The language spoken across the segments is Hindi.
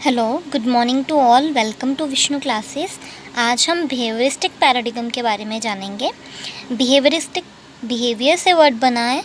Hello, good morning to all. Welcome to Vishnu classes. आज हम बिहेवियरिस्टिक पैराडिगम के बारे में जानेंगे। बिहेवियरिस्टिक बिहेवियर से वर्ड बना है।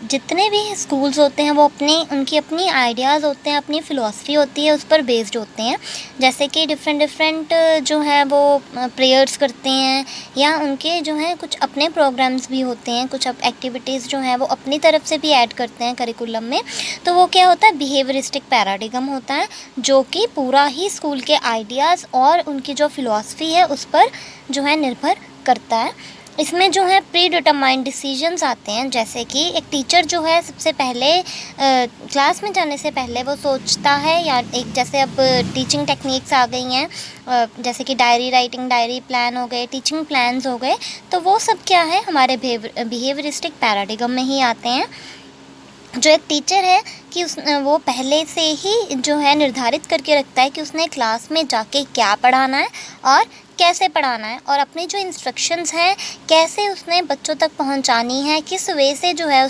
जितने भी स्कूल्स होते हैं वो उनकी अपनी आइडियाज़ होते हैं, अपनी फ़िलॉसफी होती है, उस पर बेस्ड होते हैं। जैसे कि डिफरेंट जो है वो प्रेयर्स करते हैं, या उनके जो हैं कुछ अपने प्रोग्राम्स भी होते हैं, कुछ एक्टिविटीज़ जो हैं वो अपनी तरफ से भी ऐड करते हैं करिकुलम में। तो वो क्या होता है, बिहेवियरिस्टिक पैराडिगम होता है, जो कि पूरा ही स्कूल के आइडियाज़ और उनकी जो फ़िलॉसफी है उस पर जो है निर्भर करता है। इसमें जो है प्री डिटरमाइंड डिसीजंस आते हैं। जैसे कि एक टीचर जो है सबसे पहले क्लास में जाने से पहले वो सोचता है, या एक जैसे अब टीचिंग टेक्निक्स आ गई हैं, जैसे कि डायरी राइटिंग, डायरी प्लान हो गए, टीचिंग प्लान्स हो गए, तो वो सब क्या है हमारे बिहेवियरिस्टिक पैराडिगम में ही आते हैं। जो एक टीचर है कि वो पहले से ही जो है निर्धारित करके रखता है कि उसने क्लास में जाके क्या पढ़ाना है और कैसे पढ़ाना है, और अपनी जो इंस्ट्रक्शंस हैं कैसे उसने बच्चों तक पहुंचानी है, किस वे से जो है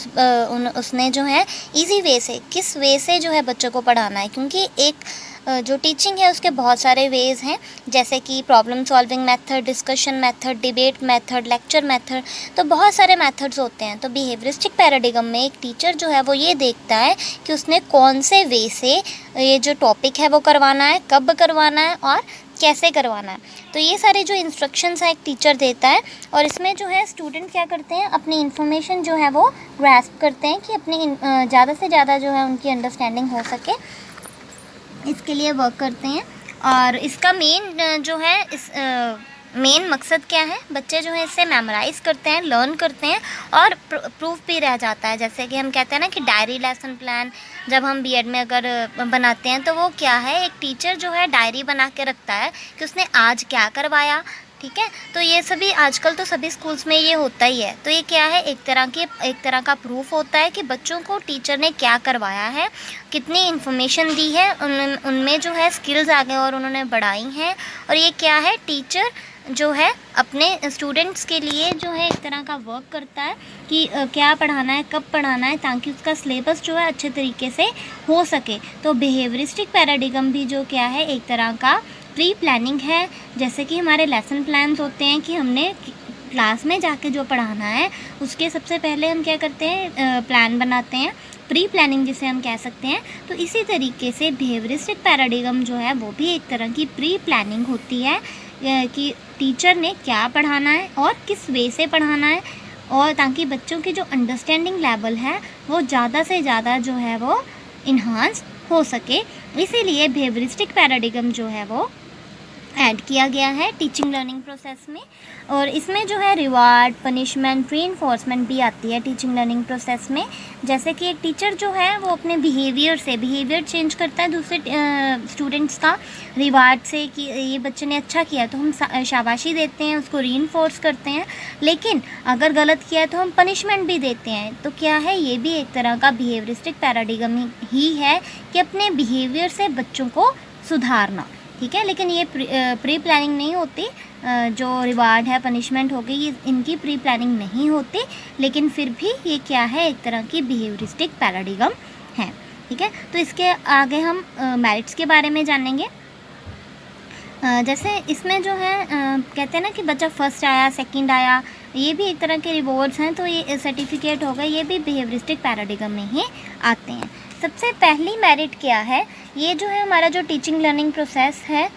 उसने जो है इजी वे से किस वे से जो है बच्चों को पढ़ाना है। क्योंकि एक जो टीचिंग है उसके बहुत सारे वेज़ हैं, जैसे कि problem solving method, discussion method, debate method, lecture method, तो बहुत सारे मेथड्स होते हैं। तो बिहेवियरिस्टिक पैराडिगम में एक टीचर जो है वो ये देखता है कि उसने कौन से वे से ये जो टॉपिक है वो करवाना है, कब करवाना है और कैसे करवाना है। तो ये सारे जो इंस्ट्रक्शंस हैं एक टीचर देता है, और इसमें जो है स्टूडेंट क्या करते हैं, अपनी इन्फॉर्मेशन जो है वो ग्रैस्प करते हैं कि अपनी ज़्यादा से ज़्यादा जो है उनकी अंडरस्टैंडिंग हो सके, इसके लिए वर्क करते हैं। और इसका मेन जो है मेन मकसद क्या है, बच्चे जो है इससे मेमोराइज़ करते हैं, लर्न करते हैं और प्रूफ भी रह जाता है। जैसे कि हम कहते हैं ना कि डायरी लेसन प्लान जब हम बीएड में अगर बनाते हैं तो वो क्या है, एक टीचर जो है डायरी बना के रखता है कि उसने आज क्या करवाया। ठीक है, तो ये सभी आजकल तो सभी स्कूल्स में ये होता ही है। तो ये क्या है, एक तरह का प्रूफ होता है कि बच्चों को टीचर ने क्या करवाया है, कितनी इन्फॉर्मेशन दी है, उनमें जो है स्किल्स आ गए और उन्होंने बढ़ाई हैं। और ये क्या है, टीचर जो है अपने स्टूडेंट्स के लिए जो है एक तरह का वर्क करता है कि क्या पढ़ाना है, कब पढ़ाना है, ताकि उसका सिलेबस जो है अच्छे तरीके से हो सके। तो बिहेवियरिस्टिक पैराडिगम भी जो क्या है, एक तरह का प्री प्लानिंग है। जैसे कि हमारे लेसन प्लान्स होते हैं कि हमने क्लास में जाके जो पढ़ाना है उसके सबसे पहले हम क्या करते हैं, प्लान बनाते हैं, प्री प्लानिंग जिसे हम कह सकते हैं। तो इसी तरीके से बिहेवियरिस्टिक पैराडिगम जो है वो भी एक तरह की प्री प्लानिंग होती है कि टीचर ने क्या पढ़ाना है और किस वे से पढ़ाना है, और ताकि बच्चों की जो अंडरस्टैंडिंग लेवल है वो ज़्यादा से ज़्यादा जो है वो इन्हांस हो सके। इसीलिए बिहेवियरिस्टिक पैराडिगम जो है वो ऐड किया गया है टीचिंग लर्निंग प्रोसेस में। और इसमें जो है रिवार्ड, पनिशमेंट, रीइंफोर्समेंट भी आती है टीचिंग लर्निंग प्रोसेस में। जैसे कि एक टीचर जो है वो अपने बिहेवियर चेंज करता है दूसरे स्टूडेंट्स का, रिवार्ड से कि ये बच्चे ने अच्छा किया तो हम शाबाशी देते हैं, उसको रीइंफोर्स करते हैं, लेकिन अगर गलत किया तो हम पनिशमेंट भी देते हैं। तो क्या है, ये भी एक तरह का बिहेवियरिस्टिक पैराडिगम ही है कि अपने बिहेवियर से बच्चों को सुधारना। ठीक है, लेकिन ये प्री प्लानिंग नहीं होती। जो रिवार्ड है, पनिशमेंट हो गई, ये इनकी प्री प्लानिंग नहीं होती, लेकिन फिर भी ये क्या है, एक तरह की बिहेवियरिस्टिक पैराडिगम है। ठीक है, तो इसके आगे हम मेरिट्स के बारे में जानेंगे। जैसे इसमें जो है कहते हैं ना कि बच्चा फर्स्ट आया, सेकंड आया, ये भी एक तरह के रिवॉर्ड्स हैं, तो ये सर्टिफिकेट हो गए, ये भी बिहेवियरिस्टिक पैराडिगम में ही आते हैं। सबसे पहली मेरिट क्या है, ये जो है हमारा जो टीचिंग लर्निंग प्रोसेस है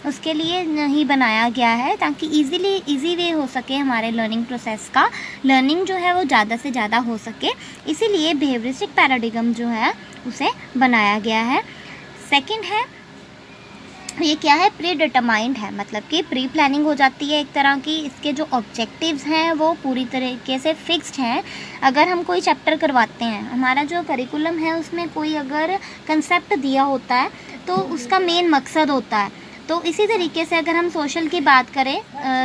उसके लिए ही बनाया गया है, ताकि इजी वे हो सके हमारे लर्निंग प्रोसेस का, लर्निंग जो है वो ज़्यादा से ज़्यादा हो सके। इसीलिए बिहेवियरिस्टिक पैराडिगम जो है उसे बनाया गया है। सेकंड है, ये क्या है, प्री डिटरमाइंड है, मतलब कि प्री प्लानिंग हो जाती है एक तरह की। इसके जो ऑब्जेक्टिव्स हैं वो पूरी तरीके से फिक्स्ड हैं। अगर हम कोई चैप्टर करवाते हैं, हमारा जो करिकुलम है उसमें कोई अगर कंसेप्ट दिया होता है तो उसका मेन मकसद होता है, तो इसी तरीके से अगर हम सोशल की बात करें,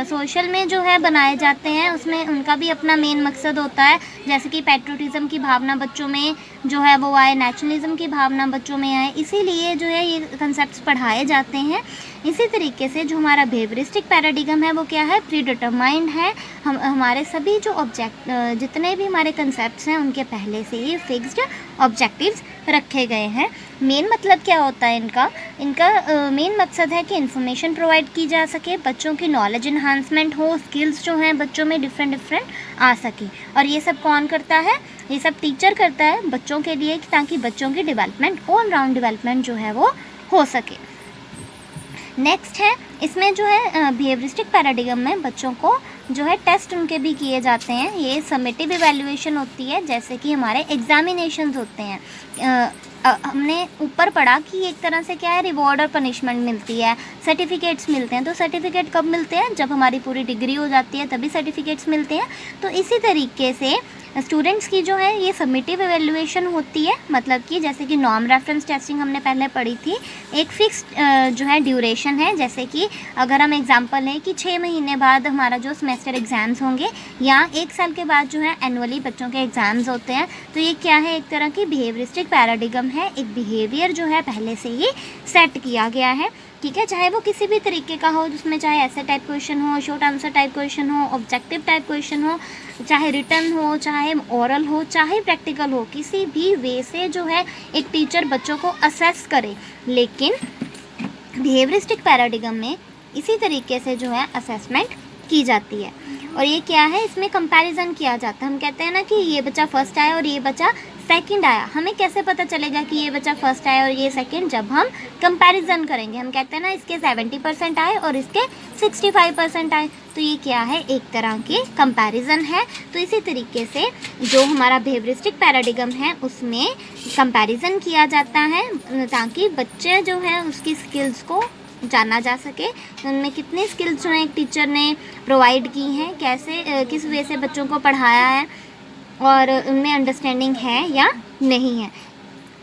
सोशल में जो है बनाए जाते हैं उसमें उनका भी अपना मेन मकसद होता है, जैसे कि पैट्रियोटिज़म की भावना बच्चों में जो है वो आए, नेशनलिज्म की भावना बच्चों में आए, इसीलिए जो है ये कंसेप्ट्स पढ़ाए जाते हैं। इसी तरीके से जो हमारा बिहेवियरिस्टिक पैराडिगम है वो क्या है, प्री डिटरमाइंड है। हमारे सभी जो जितने भी हमारे कंसेप्ट्स हैं उनके पहले से ही फिक्स्ड ऑब्जेक्टिव्स रखे गए हैं। मेन मतलब क्या होता है इनका मेन मकसद है कि इन्फॉर्मेशन प्रोवाइड की जा सके, बच्चों की नॉलेज इन्हांसमेंट हो, स्किल्स जो हैं बच्चों में डिफरेंट आ सके। और ये सब कौन करता है, ये सब टीचर करता है बच्चों के लिए, ताकि बच्चों की डेवलपमेंट, ऑल राउंड डेवलपमेंट जो है वो हो सके। नेक्स्ट है, इसमें जो है बिहेवियरिस्टिक पैराडिगम में बच्चों को जो है टेस्ट उनके भी किए जाते हैं। ये समेटिव इवैल्यूएशन होती है, जैसे कि हमारे एग्जामिनेशंस होते हैं। हमने ऊपर पढ़ा कि एक तरह से क्या है, रिवॉर्ड और पनिशमेंट मिलती है, सर्टिफिकेट्स मिलते हैं। तो सर्टिफिकेट कब मिलते हैं, जब हमारी पूरी डिग्री हो जाती है तभी सर्टिफिकेट्स मिलते हैं। तो इसी तरीके से स्टूडेंट्स की जो है ये समेटिव इवैल्यूएशन होती है, मतलब कि जैसे कि नॉर्म रेफरेंस टेस्टिंग हमने पहले पढ़ी थी, एक फिक्स्ड जो है ड्यूरेशन है। जैसे कि अगर हम एग्जांपल लें कि 6 महीने बाद हमारा जो सेमेस्टर एग्ज़ाम्स होंगे, या 1 साल के बाद जो है एनुअली बच्चों के एग्ज़ाम्स होते हैं। तो ये क्या है, एक तरह की बिहेवियरिस्टिक पैराडिगम है, एक बिहेवियर जो है पहले से ही सेट किया गया है, ठीक है। चाहे वो किसी भी तरीके का हो, जिसमें चाहे ऐसे टाइप क्वेश्चन हो, शॉर्ट आंसर टाइप क्वेश्चन हो, ऑब्जेक्टिव टाइप क्वेश्चन हो, चाहे रिटन हो, चाहे ओरल हो, चाहे प्रैक्टिकल हो, किसी भी वे से जो है एक टीचर बच्चों को असेस करे। लेकिन बिहेवियरिस्टिक पैराडिगम में इसी तरीके से जो है असेसमेंट की जाती है। और ये क्या है, इसमें कंपैरिजन किया जाता है। हम कहते हैं ना कि ये बच्चा फर्स्ट आया और ये बच्चा सेकंड आया। हमें कैसे पता चलेगा कि ये बच्चा फर्स्ट आया और ये सेकंड, जब हम कंपैरिजन करेंगे। हम कहते हैं ना इसके 70% आए और इसके 65% आए। तो ये क्या है, एक तरह की कंपैरिजन है। तो इसी तरीके से जो हमारा बिहेवियरिस्टिक पैराडिगम है उसमें कंपैरिजन किया जाता है, ताकि बच्चे जो है उसकी स्किल्स को जाना जा सके, उनमें कितनी स्किल्स जो है एक टीचर ने प्रोवाइड की हैं, कैसे किस वे से बच्चों को पढ़ाया है और उनमें अंडरस्टैंडिंग है या नहीं है।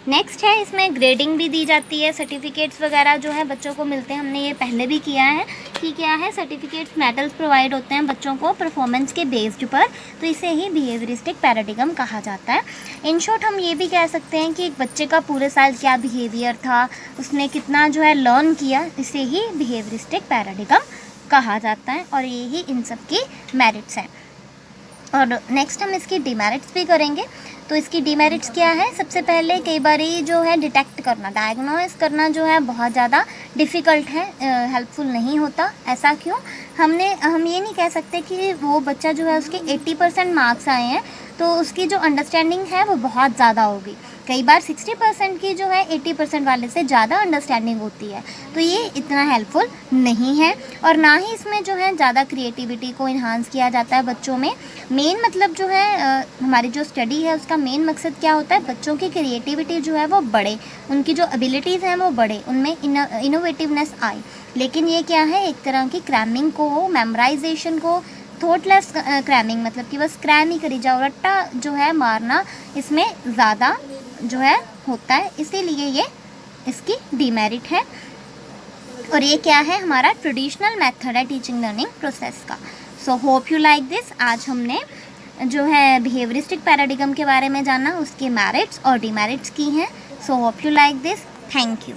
नेक्स्ट है, इसमें ग्रेडिंग भी दी जाती है, सर्टिफिकेट्स वगैरह जो है बच्चों को मिलते हैं। हमने ये पहले भी किया है कि क्या है, सर्टिफिकेट्स, मेडल्स प्रोवाइड होते हैं बच्चों को परफॉर्मेंस के बेस्ड पर। तो इसे ही बिहेवियरिस्टिक पैराडिगम कहा जाता है। इन शॉर्ट हम ये भी कह सकते हैं कि एक बच्चे का पूरे साल क्या बिहेवियर था, उसने कितना जो है लर्न किया, इसे ही बिहेवियरिस्टिक पैराडिगम कहा जाता है। और ये ही इन सब की मेरिट्स हैं। और नेक्स्ट हम इसकी डिमेरिट्स भी करेंगे। तो इसकी डिमेरिट्स क्या है, सबसे पहले कई बार जो है डिटेक्ट करना, डायग्नोस करना जो है बहुत ज़्यादा डिफ़िकल्ट है, हेल्पफुल नहीं होता। ऐसा क्यों, हम ये नहीं कह सकते कि वो बच्चा जो है उसके 80% मार्क्स आए हैं तो उसकी जो अंडरस्टैंडिंग है वो बहुत ज़्यादा होगी। कई बार 60% की जो है 80% वाले से ज़्यादा अंडरस्टैंडिंग होती है। तो ये इतना हेल्पफुल नहीं है। और ना ही इसमें जो है ज़्यादा क्रिएटिविटी को इन्हांस किया जाता है बच्चों में। मेन मतलब जो है हमारी जो स्टडी है उसका मेन मकसद क्या होता है, बच्चों की क्रिएटिविटी जो है वो बढ़े, उनकी जो एबिलिटीज़ हैं वो बढ़े, उनमें इनोवेटिवनेस आए। लेकिन ये क्या है, एक तरह की क्रैमिंग को, मेमोराइजेशन को, थॉटलेस क्रैमिंग, मतलब कि बस क्रैम ही करी जाओ, रट्टा जो है मारना, इसमें ज़्यादा जो है होता है। इसीलिए ये इसकी डिमेरिट है। और ये क्या है, हमारा ट्रेडिशनल मेथड है टीचिंग लर्निंग प्रोसेस का। So hope you like this. आज हमने जो है बिहेवियरिस्टिक पैराडिगम के बारे में जाना, उसके मेरिट्स और डिमेरिट्स की हैं। So hope you like this. Thank you.